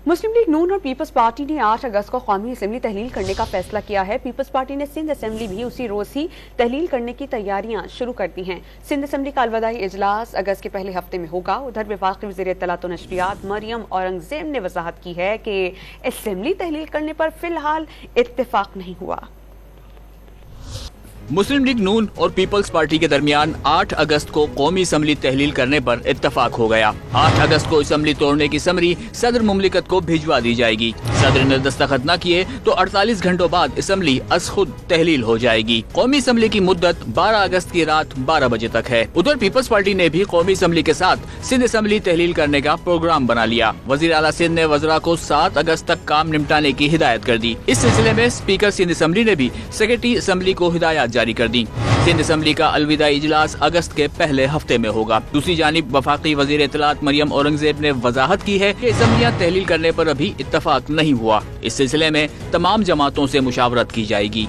मुस्लिम league नून और peoples party ने 8 अगस्त को कौमी असम्बली तहलील करने का फैसला किया है। पीपल्स पार्टी ने सिंध असम्बली भी उसी रोज ही तहलील करने की तैयारियां शुरू कर दी हैं। सिंध असम्बली का अलविदाई इजलास अगस्त के पहले हफ्ते में होगा। उधर वफाकी वज़ीर इत्तलात व नशरियात मरियम औरंगज़ेब ने वजाहत की है कि असम्बली तहलील करने पर फिलहाल इत्तेफाक नहीं हुआ। मुस्लिम लीग नून और पीपल्स पार्टी के दरमियान 8 अगस्त को कौमी असम्बली तहलील करने पर इत्तफाक हो गया। 8 अगस्त को असम्बली तोड़ने की समरी सदर मुमलिकत को भिजवा दी जाएगी। सदर ने दस्तखत न किए तो 48 घंटों बाद असम्बली अज खुद तहलील हो जाएगी। कौमी असम्बली की मुद्दत 12 अगस्त की रात 12 बजे तक है। उधर पीपल्स पार्टी ने भी कौमी असम्बली के साथ सिंध असम्बली तहलील करने का प्रोग्राम बना लिया। वजीर आला सिंध ने वज़रा को 7 अगस्त तक काम निपटाने की हिदायत कर दी। इस सिलसिले में स्पीकर सिंध असम्बली ने भी सेक्रेटरी असम्बली को हिदायत जारी कर दी। सिंध असम्बली का अलविदाई इजलास अगस्त के पहले हफ्ते में होगा। दूसरी जानिब वफाकी वज़ीर इत्तलात मरियम औरंगज़ेब ने वजाहत की है कि असम्बलियां तहलील करने पर अभी इत्तफाक नहीं हुआ। इस सिलसिले में तमाम जमातों से मुशावरत की जाएगी।